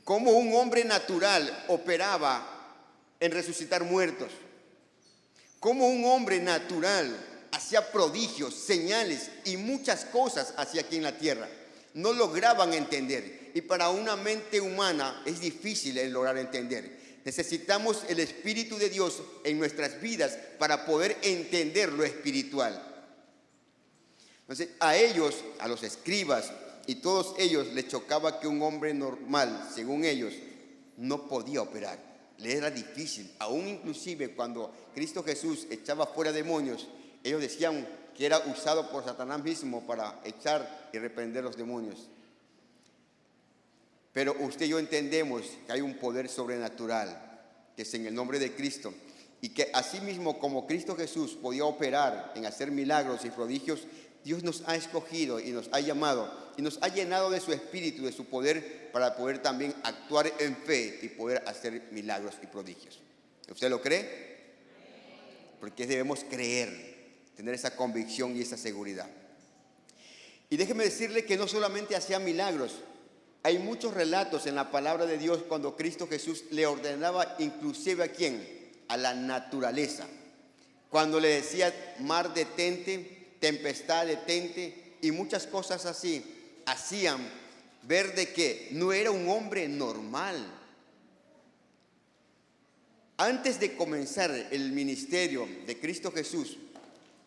cómo un hombre natural operaba en resucitar muertos, cómo un hombre natural hacía prodigios, señales y muchas cosas hacia aquí en la tierra. No lograban entender, y para una mente humana es difícil el lograr entender. Necesitamos el Espíritu de Dios en nuestras vidas para poder entender lo espiritual. Entonces, a ellos, a los escribas y todos ellos, les chocaba que un hombre normal, según ellos, no podía operar. Le era difícil. Aún inclusive cuando Cristo Jesús echaba fuera demonios, ellos decían que era usado por Satanás mismo para echar y reprender los demonios. Pero usted y yo entendemos que hay un poder sobrenatural, que es en el nombre de Cristo, y que así mismo como Cristo Jesús podía operar en hacer milagros y prodigios, Dios nos ha escogido y nos ha llamado y nos ha llenado de su espíritu, de su poder, para poder también actuar en fe y poder hacer milagros y prodigios. ¿Usted lo cree? Porque debemos creer, tener esa convicción y esa seguridad. Y déjeme decirle que no solamente hacía milagros. Hay muchos relatos en la palabra de Dios cuando Cristo Jesús le ordenaba inclusive ¿a quién? A la naturaleza. Cuando le decía mar detente, tempestad detente y muchas cosas así, hacían ver de que no era un hombre normal. Antes de comenzar el ministerio de Cristo Jesús,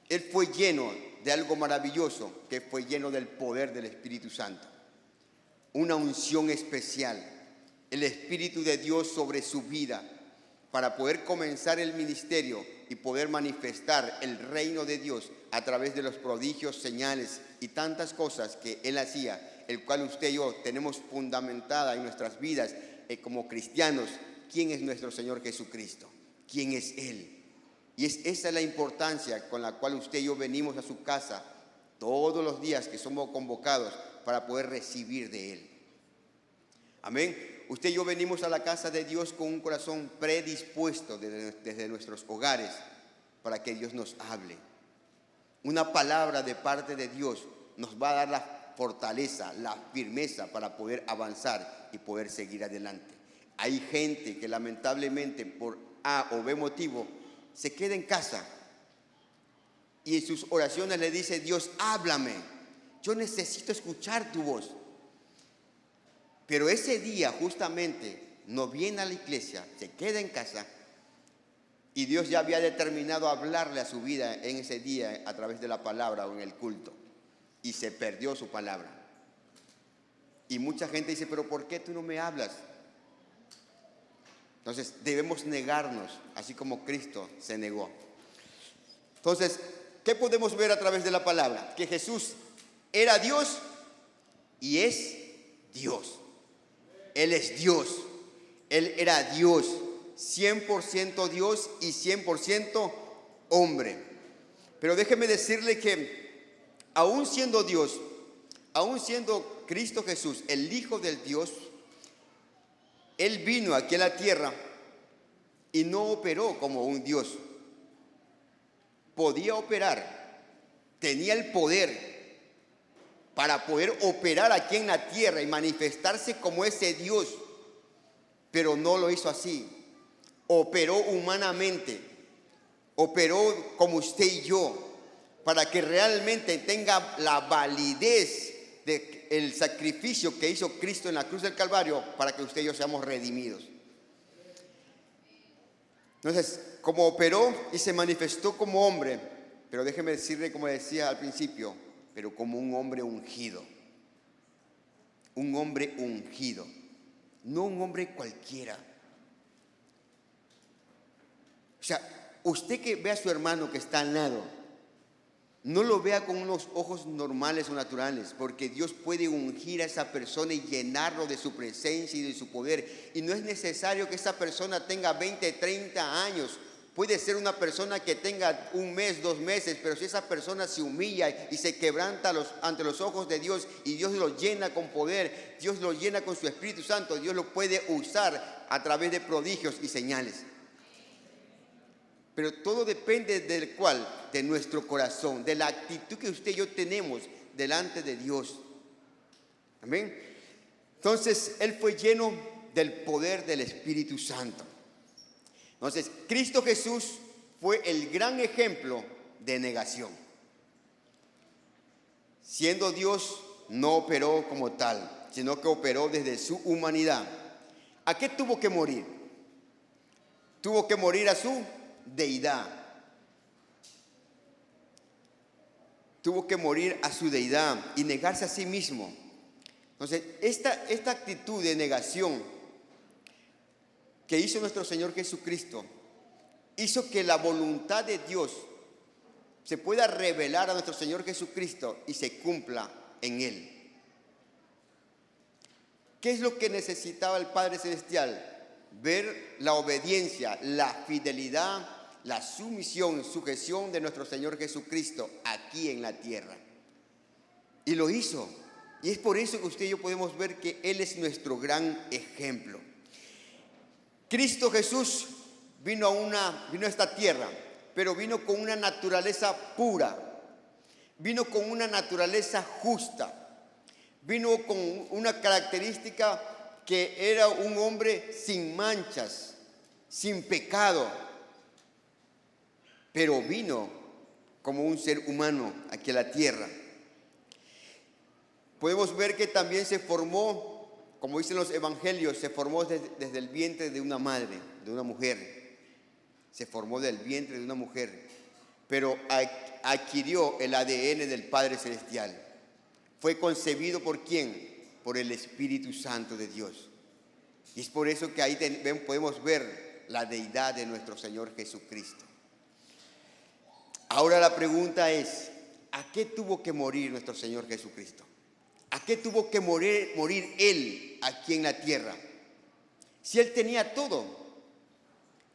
Él fue lleno de algo maravilloso, que fue lleno del poder del Espíritu Santo. Una unción especial, el Espíritu de Dios sobre su vida, para poder comenzar el ministerio y poder manifestar el reino de Dios a través de los prodigios, señales y tantas cosas que Él hacía, el cual usted y yo tenemos fundamentada en nuestras vidas como cristianos. ¿Quién es nuestro Señor Jesucristo? ¿Quién es Él? Y esa es la importancia con la cual usted y yo venimos a su casa todos los días que somos convocados para poder recibir de Él. Amén. Usted y yo venimos a la casa de Dios con un corazón predispuesto desde nuestros hogares para que Dios nos hable. Una palabra de parte de Dios nos va a dar la fortaleza, la firmeza para poder avanzar y poder seguir adelante. Hay gente que lamentablemente por A o B motivo se queda en casa y en sus oraciones le dice: Dios, háblame, yo necesito escuchar tu voz. Pero ese día justamente no viene a la iglesia, se queda en casa, y Dios ya había determinado hablarle a su vida en ese día a través de la palabra o en el culto, y se perdió su palabra. Y mucha gente dice: pero ¿por qué tú no me hablas? Entonces debemos negarnos, así como Cristo se negó. Entonces, ¿qué podemos ver a través de la palabra? Que Jesús era Dios y es Dios. Él es Dios. Él era Dios, 100% Dios y 100% hombre. Pero déjeme decirle que aún siendo Dios, aún siendo Cristo Jesús, el Hijo del Dios, Él vino aquí a la tierra y no operó como un Dios. Podía operar, tenía el poder para poder operar aquí en la tierra y manifestarse como ese Dios, pero no lo hizo así. Operó humanamente, operó como usted y yo, para que realmente tenga la validez del sacrificio que hizo Cristo en la cruz del Calvario, para que usted y yo seamos redimidos. Entonces, como operó y se manifestó como hombre, pero déjeme decirle, como decía al principio, pero como un hombre ungido. Un hombre ungido, no un hombre cualquiera. O sea, usted que ve a su hermano que está al lado, no lo vea con unos ojos normales o naturales, porque Dios puede ungir a esa persona y llenarlo de su presencia y de su poder. Y no es necesario que esa persona tenga 20, 30 años. Puede ser una persona que tenga 1 mes, 2 meses, pero si esa persona se humilla y se quebranta ante los ojos de Dios, y Dios lo llena con poder, Dios lo llena con su Espíritu Santo, Dios lo puede usar a través de prodigios y señales. Pero todo depende de nuestro corazón, de la actitud que usted y yo tenemos delante de Dios. Amén. Entonces, Él fue lleno del poder del Espíritu Santo. Entonces, Cristo Jesús fue el gran ejemplo de negación. Siendo Dios, no operó como tal, sino que operó desde su humanidad. ¿A qué tuvo que morir? Tuvo que morir a su deidad. Tuvo que morir a su deidad y negarse a sí mismo. Entonces, esta actitud de negación que hizo nuestro Señor Jesucristo, hizo que la voluntad de Dios se pueda revelar a nuestro Señor Jesucristo y se cumpla en Él. ¿Qué es lo que necesitaba el Padre Celestial? Ver la obediencia, la fidelidad, la sumisión, sujeción de nuestro Señor Jesucristo aquí en la tierra. Y lo hizo. Y es por eso que usted y yo podemos ver que Él es nuestro gran ejemplo. Cristo Jesús vino a esta tierra, pero vino con una naturaleza pura, vino con una naturaleza justa, vino con una característica que era un hombre sin manchas, sin pecado, pero vino como un ser humano aquí a la tierra. Podemos ver que también se formó, como dicen los evangelios, se formó desde el vientre de una madre, de una mujer. Se formó del vientre de una mujer, pero adquirió el ADN del Padre Celestial. Fue concebido ¿por quién? Por el Espíritu Santo de Dios. Y es por eso que ahí podemos ver la deidad de nuestro Señor Jesucristo. Ahora la pregunta es, ¿a qué tuvo que morir nuestro Señor Jesucristo? ¿A qué tuvo que morir Él aquí en la tierra? Si Él tenía todo.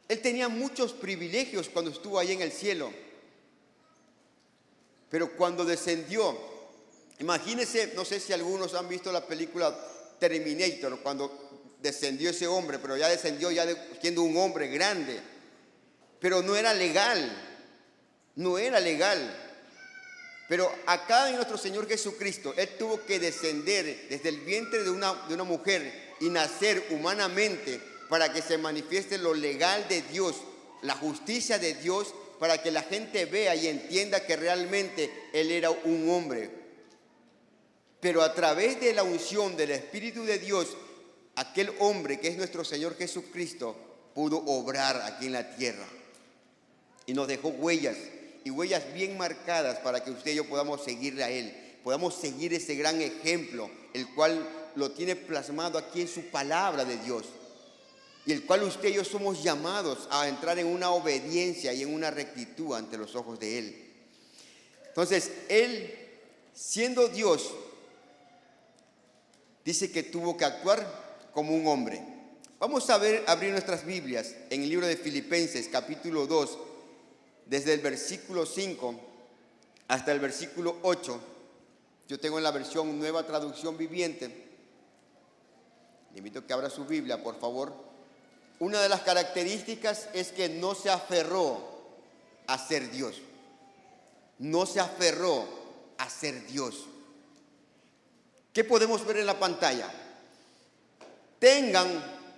Él tenía muchos privilegios cuando estuvo ahí en el cielo. Pero cuando descendió, imagínense, no sé si algunos han visto la película Terminator, cuando descendió ese hombre, pero ya descendió siendo un hombre grande. Pero no era legal, no era legal. Pero acá en nuestro Señor Jesucristo, Él tuvo que descender desde el vientre de una mujer y nacer humanamente para que se manifieste lo legal de Dios, la justicia de Dios, para que la gente vea y entienda que realmente Él era un hombre. Pero a través de la unción del Espíritu de Dios, aquel hombre que es nuestro Señor Jesucristo pudo obrar aquí en la tierra y nos dejó huellas. Y huellas bien marcadas para que usted y yo podamos seguirle a Él, podamos seguir ese gran ejemplo, el cual lo tiene plasmado aquí en su palabra de Dios, y el cual usted y yo somos llamados a entrar en una obediencia y en una rectitud ante los ojos de Él. Entonces, Él, siendo Dios, dice que tuvo que actuar como un hombre. Vamos a abrir nuestras Biblias en el libro de Filipenses, capítulo 2, desde el versículo 5 hasta el versículo 8. Yo tengo en la versión Nueva Traducción Viviente. Le invito a que abra su Biblia, por favor. Una de las características es que no se aferró a ser Dios. No se aferró a ser Dios. ¿Qué podemos ver en la pantalla? Tengan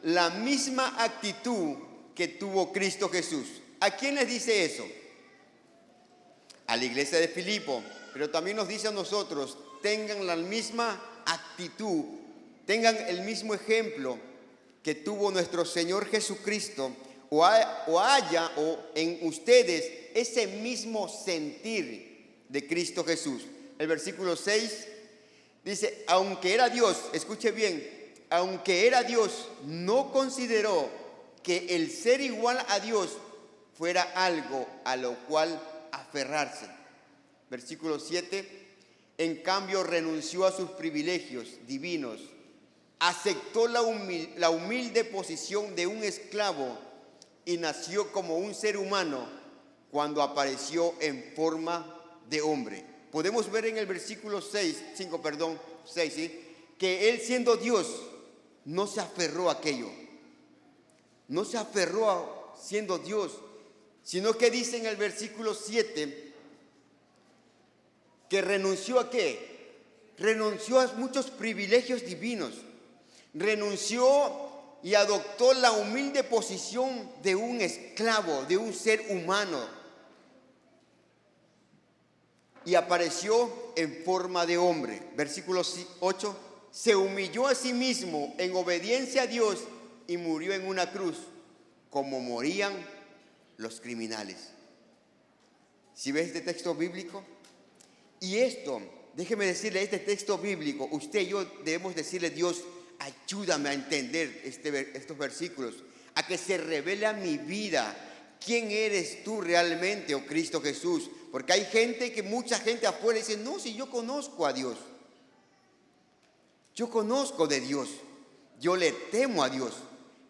la misma actitud que tuvo Cristo Jesús. ¿A quién les dice eso? A la iglesia de Filipo, pero también nos dice a nosotros, tengan la misma actitud, tengan el mismo ejemplo que tuvo nuestro Señor Jesucristo, o haya en ustedes ese mismo sentir de Cristo Jesús. El versículo 6 dice, aunque era Dios, escuche bien, aunque era Dios, no consideró que el ser igual a Dios fuera algo a lo cual aferrarse. Versículo 7, en cambio renunció a sus privilegios divinos, aceptó la humilde posición de un esclavo y nació como un ser humano cuando apareció en forma de hombre. Podemos ver en el versículo 6, ¿sí? Que Él siendo Dios no se aferró a aquello, no se aferró siendo Dios, sino que dice en el versículo 7 que renunció ¿a qué? Renunció a muchos privilegios divinos, renunció y adoptó la humilde posición de un esclavo, de un ser humano. Y apareció en forma de hombre. Versículo 8. Se humilló a sí mismo en obediencia a Dios y murió en una cruz, como morían los criminales. ¿Sí ves este texto bíblico? Y esto, déjeme decirle, este texto bíblico, usted y yo debemos decirle: Dios, ayúdame a entender estos versículos, a que se revele a mi vida quién eres tú realmente, oh Cristo Jesús. Porque hay mucha gente afuera dice: no, si yo conozco a Dios, yo conozco de Dios, yo le temo a Dios,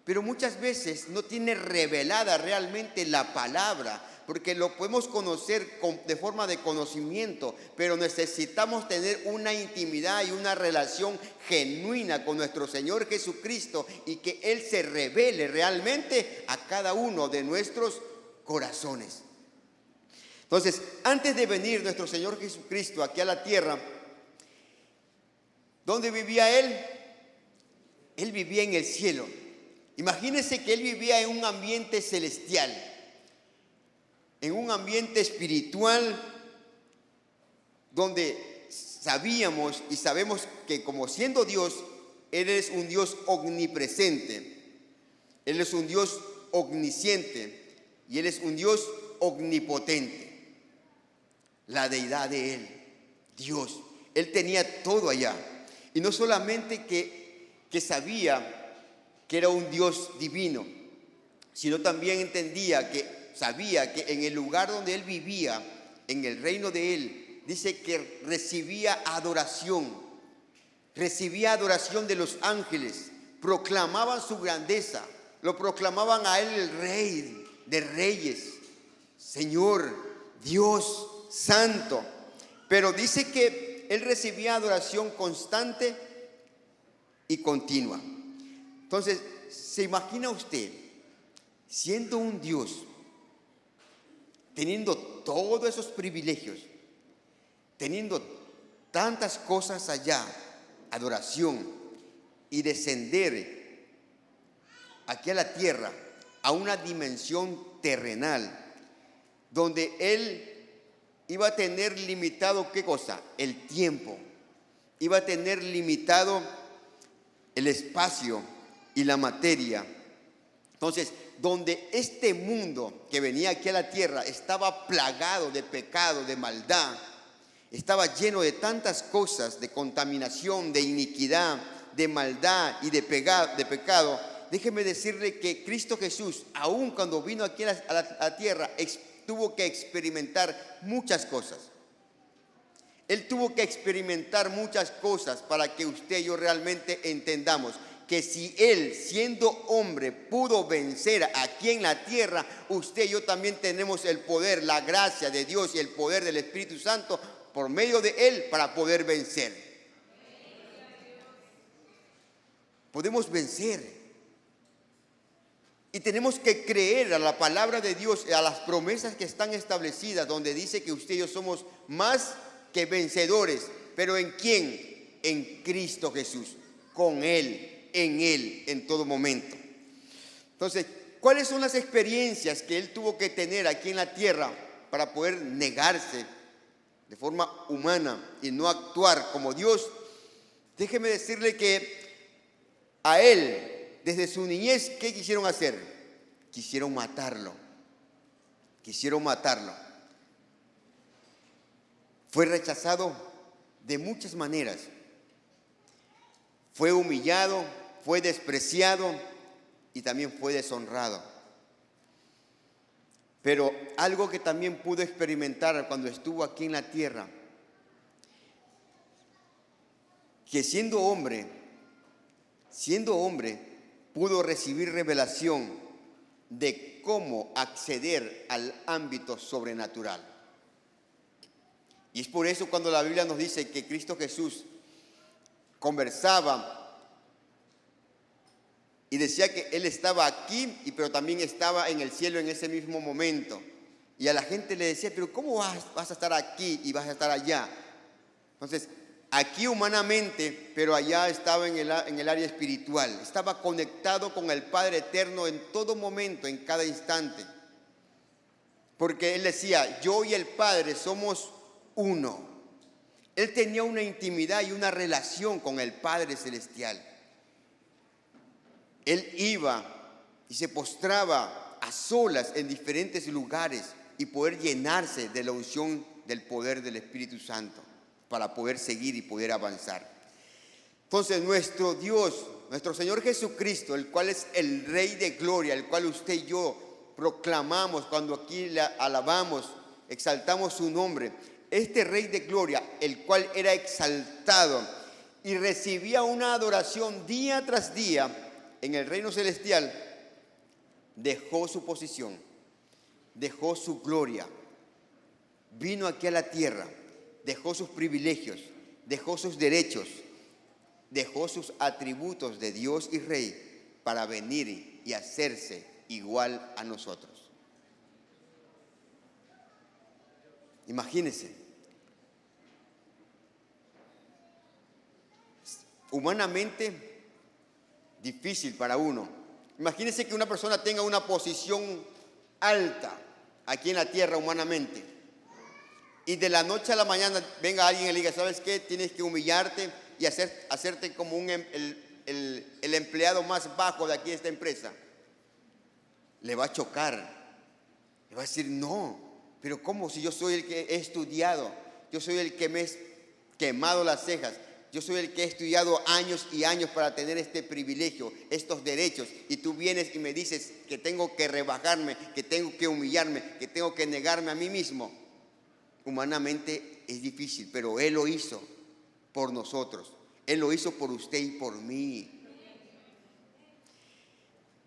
pero muchas veces no tiene revelada realmente la palabra, porque lo podemos conocer de forma de conocimiento, pero necesitamos tener una intimidad y una relación genuina con nuestro Señor Jesucristo, y que Él se revele realmente a cada uno de nuestros corazones. Entonces, antes de venir nuestro Señor Jesucristo aquí a la tierra, ¿dónde vivía Él? Él vivía en el cielo. Imagínense que Él vivía en un ambiente celestial, en un ambiente espiritual, donde sabíamos y sabemos que, como siendo Dios, Él es un Dios omnipresente, Él es un Dios omnisciente y Él es un Dios omnipotente. La deidad de Él, Dios, Él tenía todo allá. Y no solamente que sabía que era un Dios divino, sino también sabía que en el lugar donde Él vivía, en el reino de Él, dice que recibía adoración de los ángeles. Proclamaban su grandeza, lo proclamaban a Él el Rey de Reyes, Señor, Dios Santo. Pero dice que Él recibía adoración constante y continua. Entonces, ¿se imagina usted siendo un Dios, teniendo todos esos privilegios, teniendo tantas cosas allá, adoración, y descender aquí a la tierra, a una dimensión terrenal, donde Él iba a tener limitado, ¿qué cosa? El tiempo. Iba a tener limitado el espacio y la materia. Entonces, donde este mundo que venía aquí a la tierra estaba plagado de pecado, de maldad, estaba lleno de tantas cosas, de contaminación, de iniquidad, de maldad y de pecado, déjeme decirle que Cristo Jesús, aun cuando vino aquí a la tierra, tuvo que experimentar muchas cosas. Él tuvo que experimentar muchas cosas para que usted y yo realmente entendamos que si Él, siendo hombre, pudo vencer aquí en la tierra, usted y yo también tenemos el poder, la gracia de Dios y el poder del Espíritu Santo por medio de Él para poder vencer. Podemos vencer. Y tenemos que creer a la palabra de Dios, a las promesas que están establecidas, donde dice que usted y yo somos más que vencedores. ¿Pero en quién? En Cristo Jesús, con Él, en todo momento. Entonces, ¿cuáles son las experiencias que Él tuvo que tener aquí en la tierra para poder negarse de forma humana y no actuar como Dios? Déjeme decirle que a Él, desde su niñez, ¿qué quisieron hacer? Quisieron matarlo. Fue rechazado de muchas maneras. Fue humillado, fue despreciado y también fue deshonrado. Pero algo que también pudo experimentar cuando estuvo aquí en la tierra, que siendo hombre, pudo recibir revelación de cómo acceder al ámbito sobrenatural. Y es por eso cuando la Biblia nos dice que Cristo Jesús conversaba y decía que Él estaba aquí, pero también estaba en el cielo en ese mismo momento. Y a la gente le decía: pero ¿cómo vas a estar aquí y vas a estar allá? Entonces, aquí humanamente, pero allá estaba en el área espiritual. Estaba conectado con el Padre Eterno en todo momento, en cada instante. Porque él decía, yo y el Padre somos uno. Él tenía una intimidad y una relación con el Padre Celestial. Él iba y se postraba a solas en diferentes lugares y poder llenarse de la unción del poder del Espíritu Santo para poder seguir y poder avanzar. Entonces nuestro Dios, nuestro Señor Jesucristo, el cual es el Rey de Gloria, el cual usted y yo proclamamos cuando aquí le alabamos, exaltamos su nombre, este Rey de Gloria, el cual era exaltado y recibía una adoración día tras día en el reino celestial, dejó su posición, dejó su gloria, vino aquí a la tierra, dejó sus privilegios, dejó sus derechos, dejó sus atributos de Dios y Rey para venir y hacerse igual a nosotros. Imagínense, humanamente difícil para uno. Imagínense que una persona tenga una posición alta aquí en la tierra humanamente y de la noche a la mañana venga alguien y le diga, ¿sabes qué? Tienes que humillarte y hacerte como el empleado más bajo de aquí de esta empresa. Le va a chocar, le va a decir, no, pero ¿cómo? Si yo soy el que he estudiado, yo soy el que me he quemado las cejas, yo soy el que he estudiado años y años para tener este privilegio, estos derechos, y tú vienes y me dices que tengo que rebajarme, que tengo que humillarme, que tengo que negarme a mí mismo. Humanamente es difícil, pero Él lo hizo por nosotros. Él lo hizo por usted y por mí.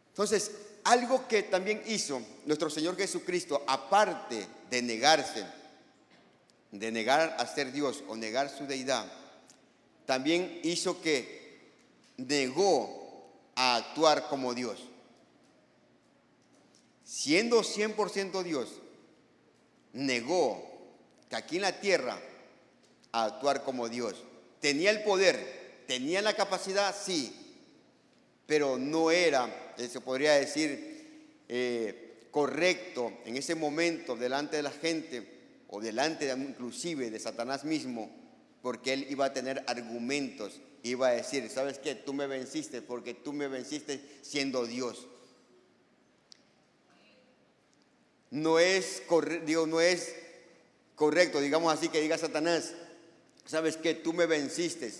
Entonces, algo que también hizo nuestro Señor Jesucristo, aparte de negarse, de negar a ser Dios o negar su deidad, también hizo que negó a actuar como Dios. Siendo 100% Dios, negó que aquí en la tierra a actuar como Dios. Tenía el poder, tenía la capacidad, sí, pero no era, se podría decir, correcto en ese momento delante de la gente o delante inclusive de Satanás mismo, porque él iba a tener argumentos, iba a decir, ¿sabes qué? Tú me venciste porque tú me venciste siendo Dios. No es correcto, digamos así, que diga Satanás, ¿sabes qué? Tú me venciste,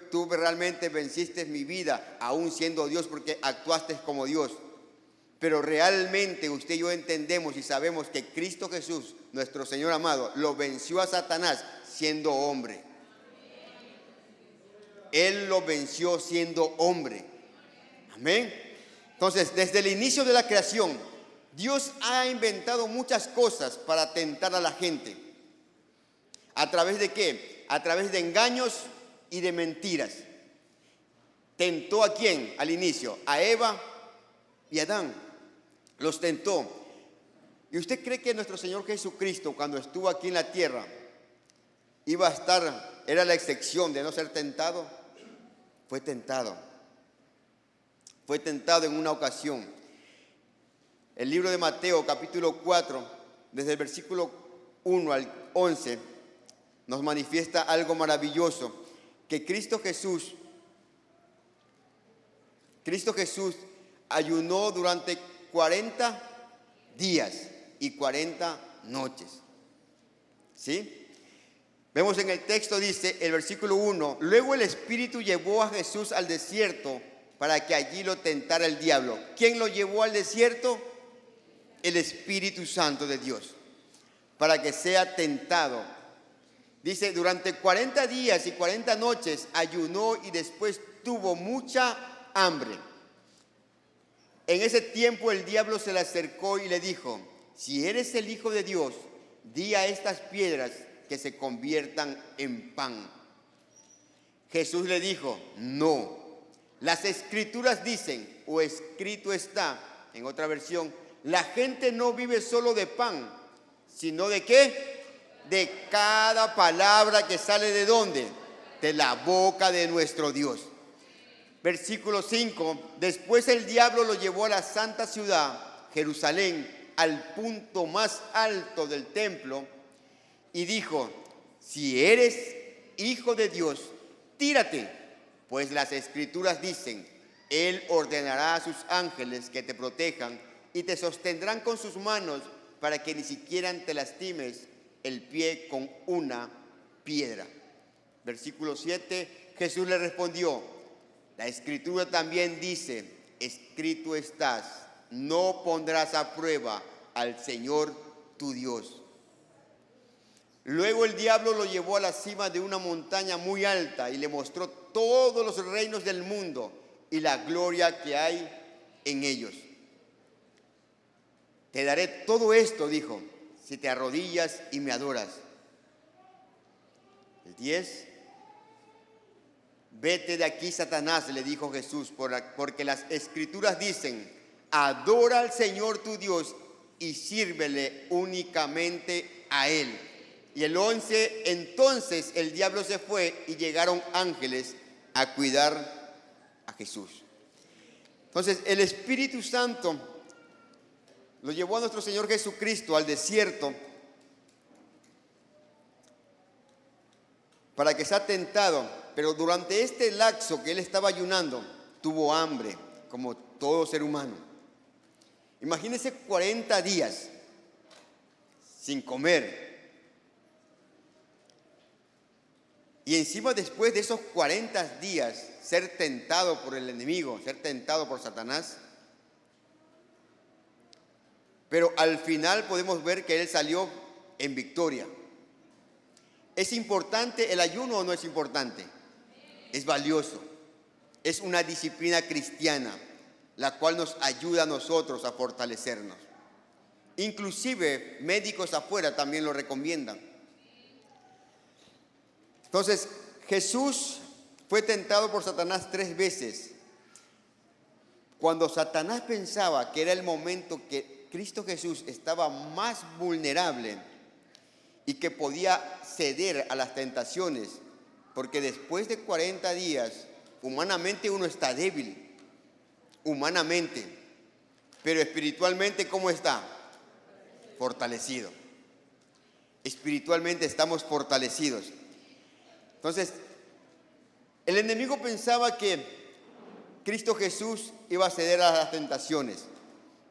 tú realmente venciste mi vida, aún siendo Dios, porque actuaste como Dios. Pero realmente usted y yo entendemos y sabemos que Cristo Jesús, nuestro Señor amado, lo venció a Satanás siendo hombre. Él lo venció siendo hombre. Amén. Entonces, desde el inicio de la creación, Dios ha inventado muchas cosas para tentar a la gente. ¿A través de qué? A través de engaños y de mentiras. ¿Tentó a quién al inicio? A Eva y a Adán. Los tentó. ¿Y usted cree que nuestro Señor Jesucristo, cuando estuvo aquí en la tierra, iba a estar, era la excepción de no ser tentado? Fue tentado. Fue tentado en una ocasión. El libro de Mateo, capítulo 4, desde el versículo 1 al 11, nos manifiesta algo maravilloso, que Cristo Jesús ayunó durante 40 días y 40 noches. ¿Sí? Vemos en el texto, dice el versículo 1, luego el Espíritu llevó a Jesús al desierto para que allí lo tentara el diablo. ¿Quién lo llevó al desierto? El Espíritu Santo de Dios, para que sea tentado. Dice, durante 40 días y 40 noches ayunó y después tuvo mucha hambre. En ese tiempo el diablo se le acercó y le dijo, si eres el Hijo de Dios, di a estas piedras que se conviertan en pan. Jesús le dijo, no, las Escrituras dicen, o escrito está, en otra versión, la gente no vive solo de pan, sino ¿de qué? De cada palabra que sale ¿de dónde? de la boca de nuestro Dios. Versículo 5. Después el diablo lo llevó a la santa ciudad, Jerusalén, al punto más alto del templo, y dijo: si eres hijo de Dios, tírate, pues las Escrituras dicen: Él ordenará a sus ángeles que te protejan y te sostendrán con sus manos para que ni siquiera te lastimes el pie con una piedra. Versículo 7, Jesús le respondió: la Escritura también dice: escrito estás, no pondrás a prueba al Señor tu Dios. Luego el diablo lo llevó a la cima de una montaña muy alta y le mostró todos los reinos del mundo y la gloria que hay en ellos. Te daré todo esto, dijo, si te arrodillas y me adoras. El 10. Vete de aquí, Satanás, le dijo Jesús, porque las Escrituras dicen: adora al Señor tu Dios y sírvele únicamente a Él. Y el 11, entonces el diablo se fue y llegaron ángeles a cuidar a Jesús. Entonces el Espíritu Santo lo llevó a nuestro Señor Jesucristo al desierto para que sea tentado, pero durante este lapso que Él estaba ayunando, tuvo hambre, como todo ser humano. Imagínense 40 días sin comer. Y encima, después de esos 40 días, ser tentado por el enemigo, ser tentado por Satanás. Pero al final podemos ver que Él salió en victoria. ¿Es importante el ayuno o no es importante? Es valioso. Es una disciplina cristiana, la cual nos ayuda a nosotros a fortalecernos. Inclusive médicos afuera también lo recomiendan. Entonces, Jesús fue tentado por Satanás 3 veces. Cuando Satanás pensaba que era el momento que Cristo Jesús estaba más vulnerable y que podía ceder a las tentaciones, porque después de 40 días, humanamente uno está débil, humanamente, pero espiritualmente, ¿cómo está? Fortalecido. Espiritualmente estamos fortalecidos. Entonces, el enemigo pensaba que Cristo Jesús iba a ceder a las tentaciones,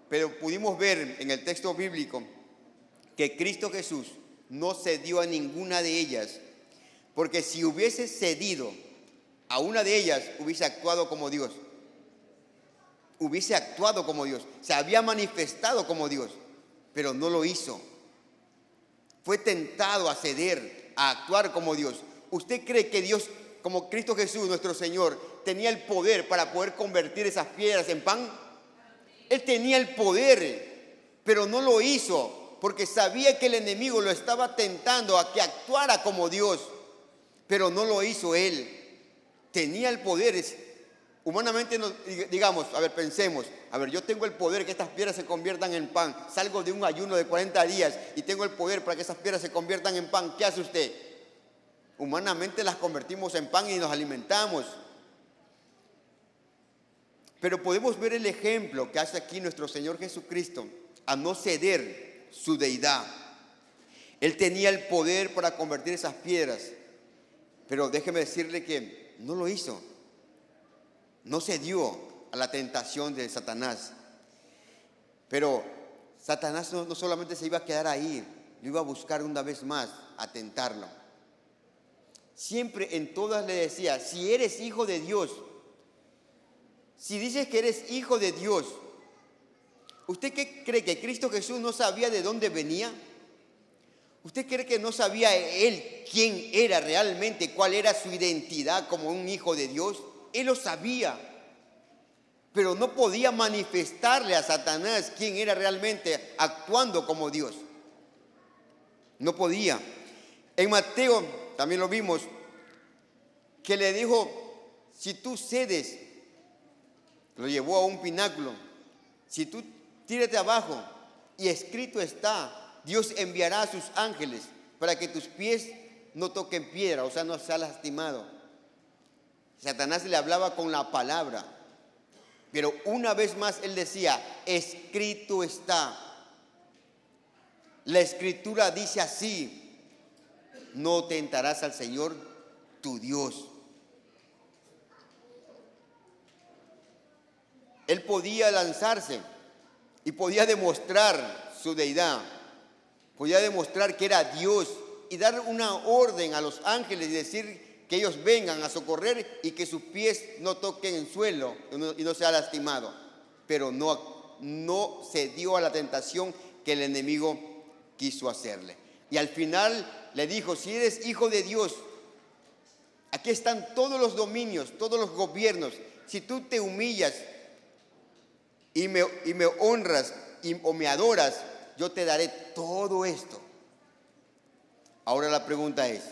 pero pudimos ver en el texto bíblico que Cristo Jesús no cedió a ninguna de ellas, porque si hubiese cedido a una de ellas, hubiese actuado como Dios. Hubiese actuado como Dios, se había manifestado como Dios, pero no lo hizo. Fue tentado a ceder, a actuar como Dios. ¿Usted cree que Dios, como Cristo Jesús, nuestro Señor, tenía el poder para poder convertir esas piedras en pan? Él tenía el poder, pero no lo hizo, porque sabía que el enemigo lo estaba tentando a que actuara como Dios, pero no lo hizo Él. Tenía el poder. Humanamente, digamos, a ver, pensemos, a ver, yo tengo el poder que estas piedras se conviertan en pan. Salgo de un ayuno de 40 días y tengo el poder para que esas piedras se conviertan en pan. ¿Qué hace usted? Humanamente las convertimos en pan y nos alimentamos. Pero podemos ver el ejemplo que hace aquí nuestro Señor Jesucristo a no ceder su deidad. Él tenía el poder para convertir esas piedras, pero déjeme decirle que no lo hizo. No cedió a la tentación de Satanás. Pero Satanás no solamente se iba a quedar ahí, lo iba a buscar una vez más, a tentarlo. Siempre en todas le decía: si eres hijo de Dios, si dices que eres hijo de Dios, ¿usted qué cree? ¿Que Cristo Jesús no sabía de dónde venía? ¿Usted cree que no sabía Él quién era realmente, cuál era su identidad como un hijo de Dios? Él lo sabía, pero no podía manifestarle a Satanás quién era realmente actuando como Dios. No podía. En Mateo también lo vimos, que le dijo: si tú cedes, lo llevó a un pináculo, si tú tírate abajo, y escrito está: Dios enviará a sus ángeles para que tus pies no toquen piedra, o sea, no sea lastimado. Satanás le hablaba con la palabra. Pero una vez más él decía, escrito está. La escritura dice así, no tentarás al Señor tu Dios. Él podía lanzarse y podía demostrar su deidad, podía demostrar que era Dios y dar una orden a los ángeles y decir que ellos vengan a socorrer y que sus pies no toquen el suelo y no sea lastimado. Pero no cedió a la tentación que el enemigo quiso hacerle. Y al final le dijo, si eres hijo de Dios, aquí están todos los dominios, todos los gobiernos. Si tú te humillas y me honras o me adoras, yo te daré todo esto. Ahora la pregunta es,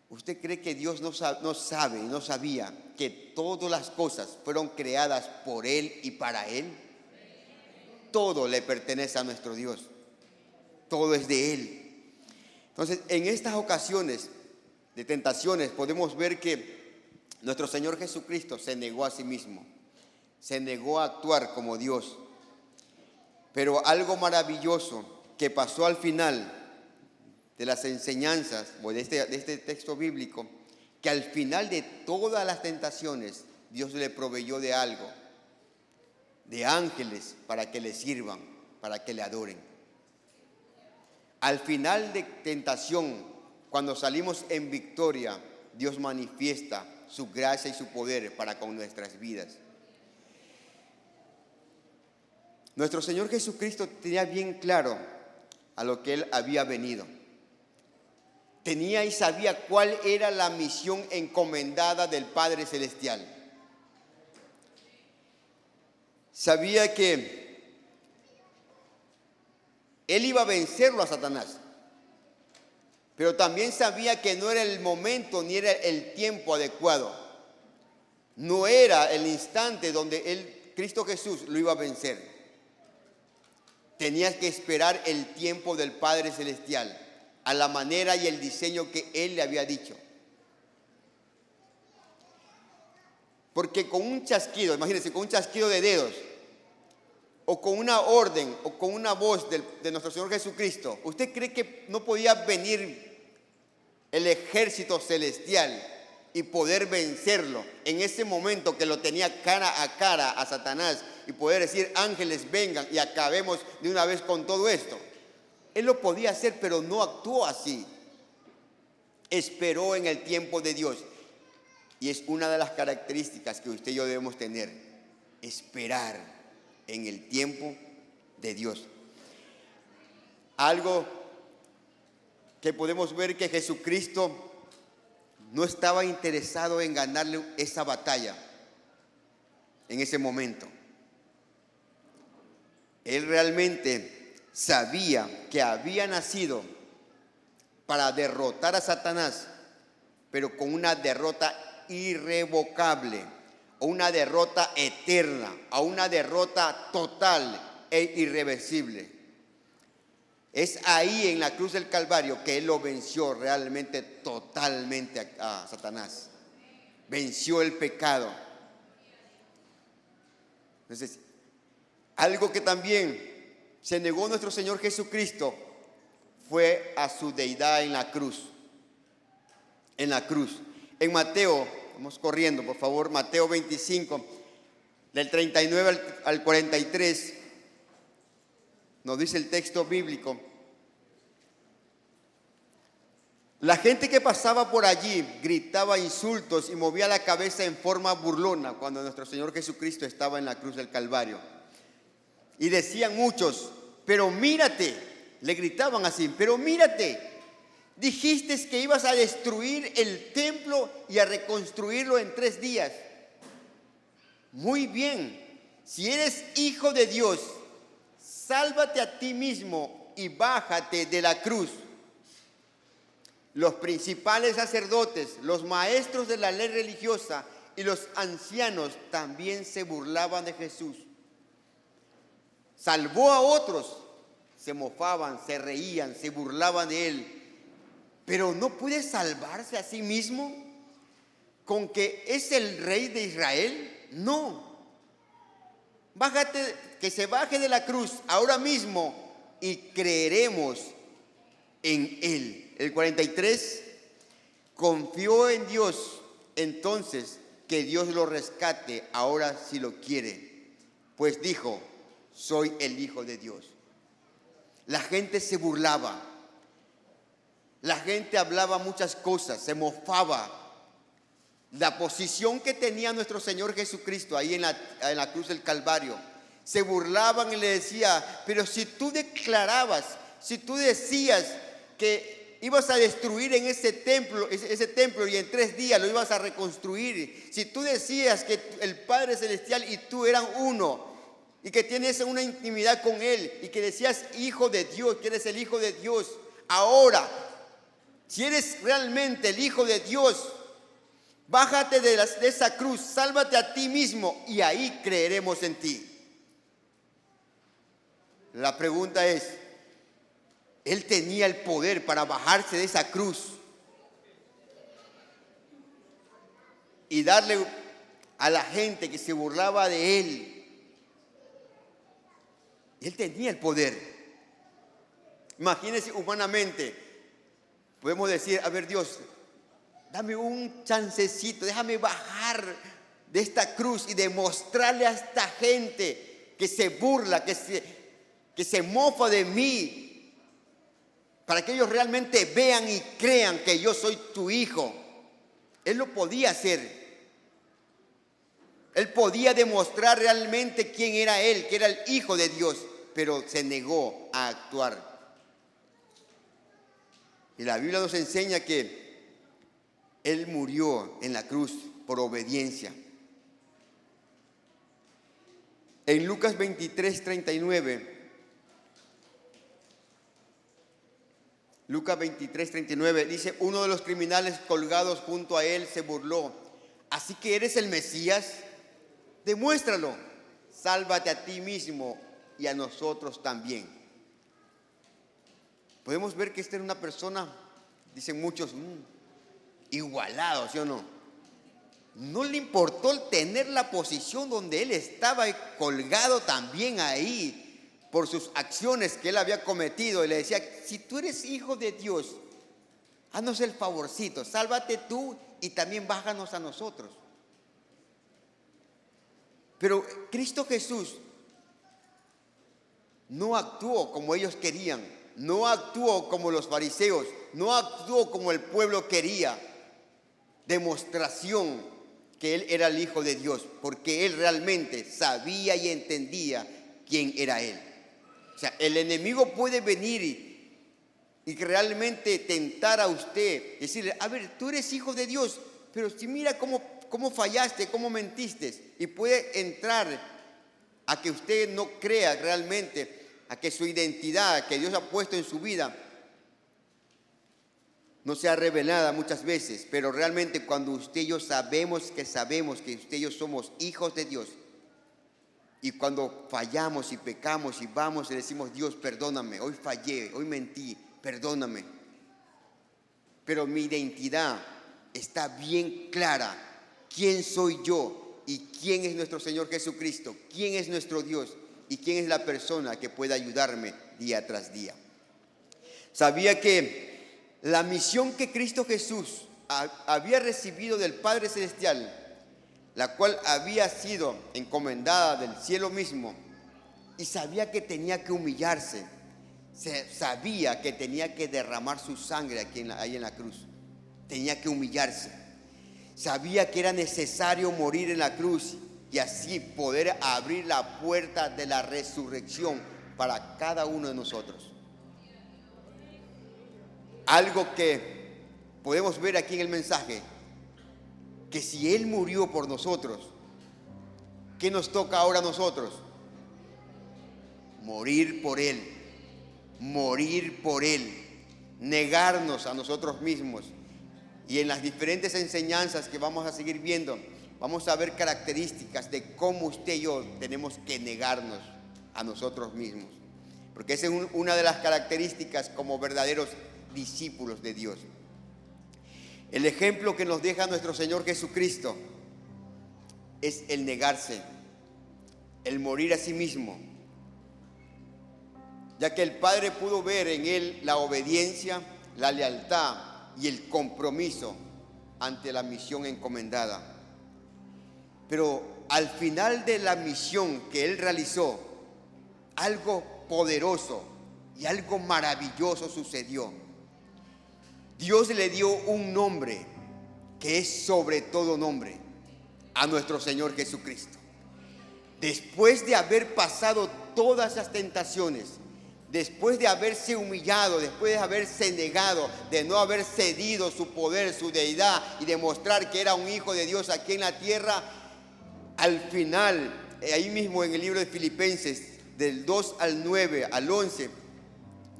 ¿usted cree que Dios no sabe y no sabía que todas las cosas fueron creadas por Él y para Él? Todo le pertenece a nuestro Dios. Todo es de Él. Entonces, en estas ocasiones de tentaciones podemos ver que nuestro Señor Jesucristo se negó a sí mismo. Se negó a actuar como Dios. Pero algo maravilloso que pasó al final de las enseñanzas o de este texto bíblico, que al final de todas las tentaciones Dios le proveyó de algo, de ángeles para que le sirvan, para que le adoren. Al final de tentación, cuando salimos en victoria, Dios manifiesta su gracia y su poder para con nuestras vidas. Nuestro Señor Jesucristo tenía bien claro a lo que Él había venido. Tenía y sabía cuál era la misión encomendada del Padre Celestial. Sabía que Él iba a vencerlo a Satanás, pero también sabía que no era el momento ni era el tiempo adecuado. No era el instante donde Cristo Jesús lo iba a vencer. Tenías que esperar el tiempo del Padre Celestial, a la manera y el diseño que Él le había dicho. Porque con un chasquido, imagínense, con un chasquido de dedos, o con una orden, o con una voz de nuestro Señor Jesucristo, ¿usted cree que no podía venir el ejército celestial y poder vencerlo en ese momento que lo tenía cara a cara a Satanás y poder decir, ángeles vengan y acabemos de una vez con todo esto? Él lo podía hacer, pero no actuó así. Esperó en el tiempo de Dios. Y es una de las características que usted y yo debemos tener. Esperar en el tiempo de Dios. Algo que podemos ver que Jesucristo no estaba interesado en ganarle esa batalla en ese momento. Él realmente sabía que había nacido para derrotar a Satanás, pero con una derrota irrevocable, o una derrota eterna, o una derrota total e irreversible. Es ahí en la cruz del Calvario que Él lo venció realmente totalmente a Satanás. Venció el pecado. Entonces, algo que también se negó nuestro Señor Jesucristo fue a su deidad en la cruz. En la cruz. En Mateo, vamos corriendo por favor, Mateo 25, del 39 al 43, nos dice el texto bíblico. La gente que pasaba por allí gritaba insultos y movía la cabeza en forma burlona cuando nuestro Señor Jesucristo estaba en la cruz del Calvario. Y decían muchos, pero mírate, le gritaban así, pero mírate, dijiste que ibas a destruir el templo y a reconstruirlo en 3 días. Muy bien, si eres hijo de Dios, sálvate a ti mismo y bájate de la cruz. Los principales sacerdotes, los maestros de la ley religiosa y los ancianos también se burlaban de Jesús. Salvó a otros, se mofaban, se reían, se burlaban de Él. pero no puede salvarse a sí mismo con que es el rey de Israel. No. Bájate, que se baje de la cruz ahora mismo y creeremos en él. El 43, confió en Dios entonces que Dios lo rescate ahora si lo quiere, pues dijo, soy el Hijo de Dios. La gente se burlaba, la gente hablaba muchas cosas, se mofaba. La posición que tenía nuestro Señor Jesucristo ahí en la cruz del Calvario, se burlaban y le decía, pero si tú declarabas, si tú decías que ibas a destruir en ese templo y en 3 días lo ibas a reconstruir, si tú decías que el Padre Celestial y tú eran uno y que tienes una intimidad con Él y que decías Hijo de Dios, que eres el Hijo de Dios, ahora, si eres realmente el Hijo de Dios, bájate de esa cruz, sálvate a ti mismo y ahí creeremos en ti. La pregunta es, él tenía el poder para bajarse de esa cruz y darle a la gente que se burlaba de él. Él tenía el poder. Imagínense humanamente, podemos decir, a ver Dios, dame un chancecito, déjame bajar de esta cruz y demostrarle a esta gente que se burla, que se mofa de mí, para que ellos realmente vean y crean que yo soy tu hijo. Él lo podía hacer. Él podía demostrar realmente quién era él, que era el Hijo de Dios, pero se negó a actuar. Y la Biblia nos enseña que él murió en la cruz por obediencia. En Lucas 23, 39, Lucas 23, 39 dice, uno de los criminales colgados junto a él se burló. Así que eres el Mesías, demuéstralo, sálvate a ti mismo y a nosotros también. Podemos ver que esta era una persona, dicen muchos, igualado, ¿sí o no? No le importó el tener la posición donde él estaba colgado también ahí por sus acciones que él había cometido, y le decía, si tú eres hijo de Dios, haznos el favorcito, sálvate tú y también bájanos a nosotros. Pero Cristo Jesús no actuó como ellos querían, no actuó como los fariseos, no actuó como el pueblo quería. Demostración que él era el Hijo de Dios, porque él realmente sabía y entendía quién era él. O sea, el enemigo puede venir y realmente tentar a usted, decirle, a ver, tú eres hijo de Dios, pero si mira cómo fallaste, cómo mentiste, y puede entrar a que usted no crea realmente, a que su identidad que Dios ha puesto en su vida no sea revelada muchas veces, pero realmente cuando usted y yo sabemos que usted y yo somos hijos de Dios, y cuando fallamos y pecamos y vamos y decimos, Dios, perdóname, hoy fallé, hoy mentí, perdóname, pero mi identidad está bien clara, quién soy yo y quién es nuestro Señor Jesucristo, quién es nuestro Dios y quién es la persona que puede ayudarme día tras día. Sabía que la misión que Cristo Jesús había recibido del Padre Celestial, la cual había sido encomendada del cielo mismo, y sabía que tenía que humillarse, sabía que tenía que derramar su sangre ahí en la cruz, tenía que humillarse, sabía que era necesario morir en la cruz y así poder abrir la puerta de la resurrección para cada uno de nosotros. Algo que podemos ver aquí en el mensaje, que si Él murió por nosotros, ¿qué nos toca ahora a nosotros? Morir por Él, negarnos a nosotros mismos. Y en las diferentes enseñanzas que vamos a seguir viendo, vamos a ver características de cómo usted y yo tenemos que negarnos a nosotros mismos. Porque esa es una de las características como verdaderos discípulos de Dios. El ejemplo que nos deja nuestro Señor Jesucristo es el negarse, el morir a sí mismo, ya que el Padre pudo ver en él la obediencia, la lealtad y el compromiso ante la misión encomendada. Pero al final de la misión que él realizó, algo poderoso y algo maravilloso sucedió. Dios le dio un nombre que es sobre todo nombre a nuestro Señor Jesucristo. Después de haber pasado todas las tentaciones, después de haberse humillado, después de haberse negado, de no haber cedido su poder, su deidad y demostrar que era un hijo de Dios aquí en la tierra, al final, ahí mismo en el libro de Filipenses, del 2 al 9 al 11,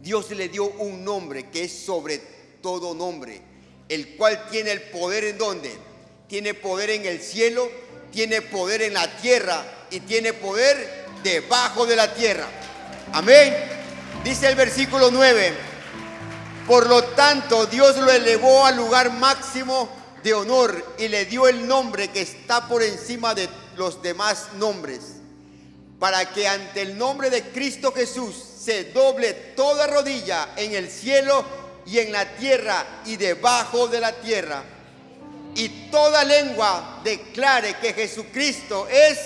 Dios le dio un nombre que es sobre todo nombre, el cual tiene el poder ¿en dónde? Tiene poder en el cielo, tiene poder en la tierra y tiene poder debajo de la tierra. Amén. Dice el versículo 9: por lo tanto, Dios lo elevó al lugar máximo de honor y le dio el nombre que está por encima de los demás nombres, para que ante el nombre de Cristo Jesús se doble toda rodilla en el cielo y en la tierra y debajo de la tierra, y toda lengua declare que Jesucristo es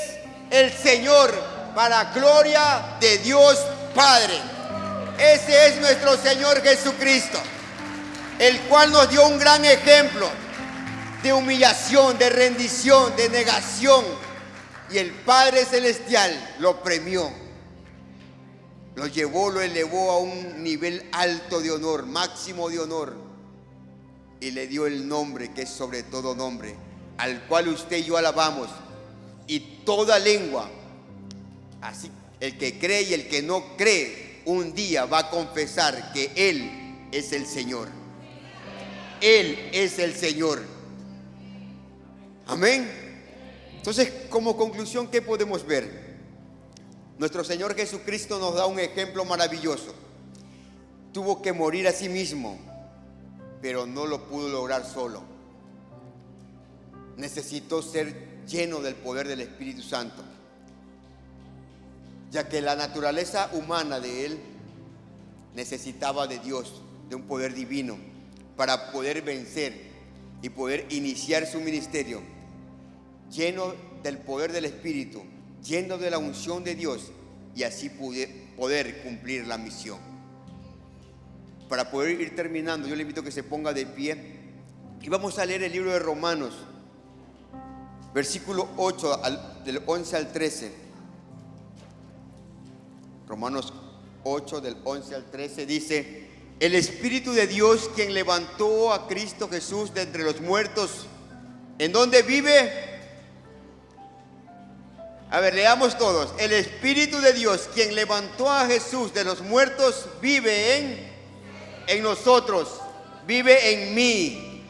el Señor, para gloria de Dios Padre. Ese es nuestro Señor Jesucristo, el cual nos dio un gran ejemplo de humillación, de rendición, de negación. Y el Padre Celestial lo premió, lo llevó, lo elevó a un nivel alto de honor, máximo de honor. Y le dio el nombre que es sobre todo nombre, al cual usted y yo alabamos. Y toda lengua, así el que cree y el que no cree, un día va a confesar que Él es el Señor. Él es el Señor. Amén. Entonces, como conclusión, ¿qué podemos ver? Nuestro Señor Jesucristo nos da un ejemplo maravilloso. Tuvo que morir a sí mismo, pero no lo pudo lograr solo. Necesitó ser lleno del poder del Espíritu Santo, ya que la naturaleza humana de Él necesitaba de Dios, de un poder divino, para poder vencer y poder iniciar su ministerio, lleno del poder del Espíritu, lleno de la unción de Dios, y así poder cumplir la misión. Para poder ir terminando, yo le invito a que se ponga de pie y vamos a leer el libro de Romanos, versículo 8, del 11 al 13. Romanos 8, del 11 al 13 dice: el Espíritu de Dios, quien levantó a Cristo Jesús de entre los muertos, ¿en dónde vive? A ver, leamos todos. El Espíritu de Dios, quien levantó a Jesús de los muertos, vive en nosotros, vive en mí.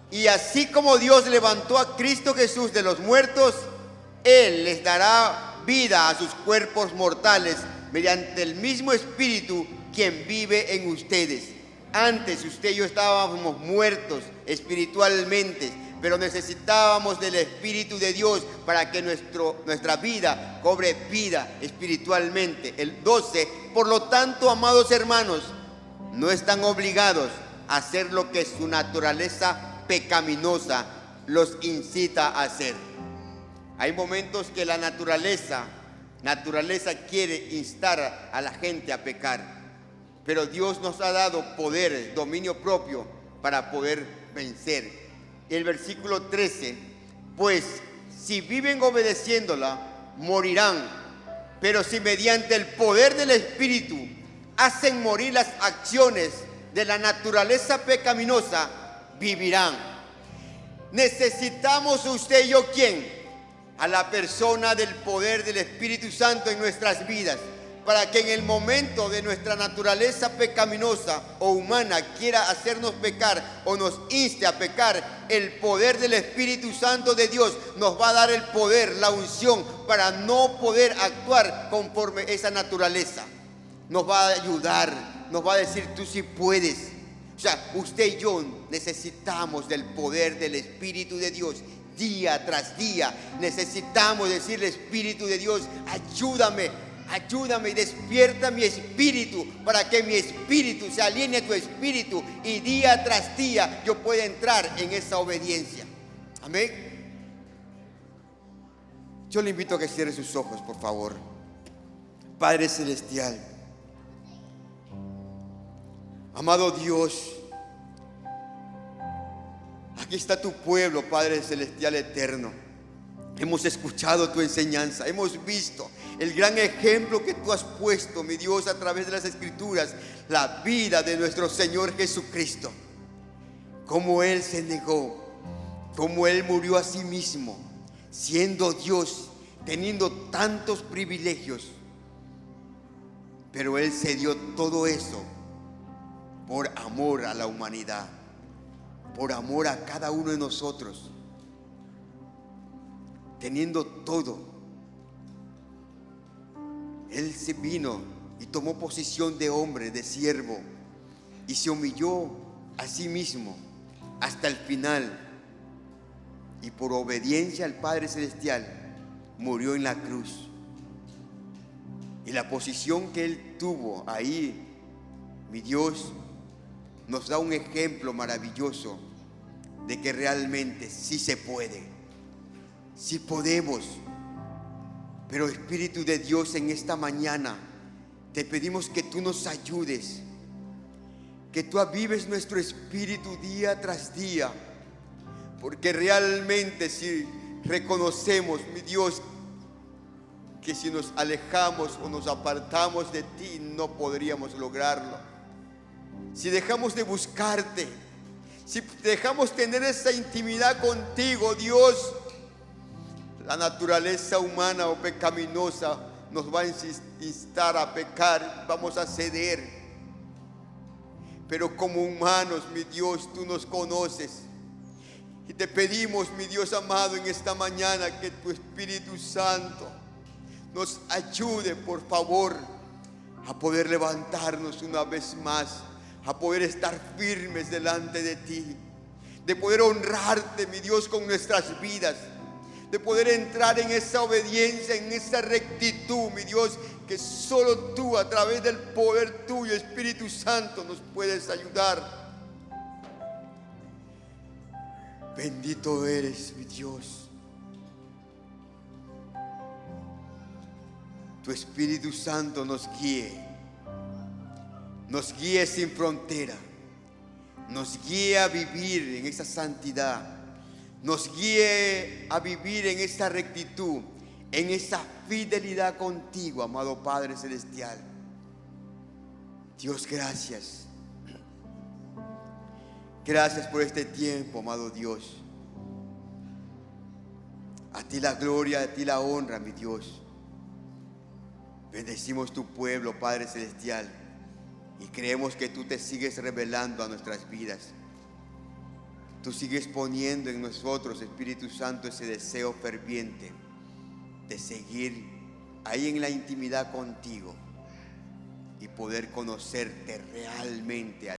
Y así como Dios levantó a Cristo Jesús de los muertos, Él les dará vida a sus cuerpos mortales mediante el mismo Espíritu quien vive en ustedes. Antes usted y yo estábamos muertos espiritualmente, pero necesitábamos del Espíritu de Dios para que nuestra vida cobre vida espiritualmente. El 12, por lo tanto, amados hermanos, no están obligados a hacer lo que su naturaleza pecaminosa los incita a hacer. Hay momentos que la naturaleza quiere instar a la gente a pecar, pero Dios nos ha dado poder, dominio propio para poder vencer. El versículo 13: pues si viven obedeciéndola, morirán, pero si mediante el poder del Espíritu hacen morir las acciones de la naturaleza pecaminosa, vivirán. Necesitamos usted y yo, ¿quién? A la persona del poder del Espíritu Santo en nuestras vidas, para que en el momento de nuestra naturaleza pecaminosa o humana quiera hacernos pecar o nos inste a pecar, el poder del Espíritu Santo de Dios nos va a dar el poder, la unción para no poder actuar conforme esa naturaleza. Nos va a ayudar, nos va a decir: tú sí puedes, O sea, usted y yo necesitamos del poder del Espíritu de Dios día tras día. Necesitamos decirle: Espíritu de Dios, ayúdame, ayúdame y despierta mi espíritu para que mi espíritu se alinee a tu espíritu y día tras día yo pueda entrar en esa obediencia. Amén. Yo le invito a que cierre sus ojos, por favor. Padre Celestial, amado Dios, aquí está tu pueblo, Padre Celestial eterno. Hemos escuchado tu enseñanza, hemos visto el gran ejemplo que tú has puesto, mi Dios, a través de las Escrituras, la vida de nuestro Señor Jesucristo. Cómo Él se negó, cómo Él murió a sí mismo, siendo Dios, teniendo tantos privilegios. Pero Él se dio todo eso por amor a la humanidad, por amor a cada uno de nosotros. Teniendo todo, Él se vino y tomó posición de hombre, de siervo, y se humilló a sí mismo hasta el final. Y por obediencia al Padre Celestial, murió en la cruz. Y la posición que Él tuvo ahí, mi Dios, nos da un ejemplo maravilloso de que realmente sí se puede. Sí podemos. Pero Espíritu de Dios, en esta mañana te pedimos que tú nos ayudes, que tú avives nuestro espíritu día tras día, porque realmente si reconocemos, mi Dios, que si nos alejamos o nos apartamos de ti no podríamos lograrlo. Si dejamos de buscarte, si dejamos tener esa intimidad contigo, Dios, la naturaleza humana o pecaminosa nos va a instar a pecar, vamos a ceder. Pero como humanos, mi Dios, tú nos conoces. Y te pedimos, mi Dios amado, en esta mañana que tu Espíritu Santo nos ayude, por favor, a poder levantarnos una vez más, a poder estar firmes delante de ti, de poder honrarte, mi Dios, con nuestras vidas, de poder entrar en esa obediencia, en esa rectitud, mi Dios, que solo tú, a través del poder tuyo, Espíritu Santo, nos puedes ayudar. Bendito eres, mi Dios. Tu Espíritu Santo nos guíe sin frontera, nos guíe a vivir en esa santidad, nos guíe a vivir en esa rectitud, en esa fidelidad contigo, amado Padre Celestial. Dios, gracias. Gracias por este tiempo, amado Dios. A ti la gloria, a ti la honra, mi Dios. Bendecimos tu pueblo, Padre Celestial, y creemos que tú te sigues revelando a nuestras vidas. Tú sigues poniendo en nosotros, Espíritu Santo, ese deseo ferviente de seguir ahí en la intimidad contigo y poder conocerte realmente.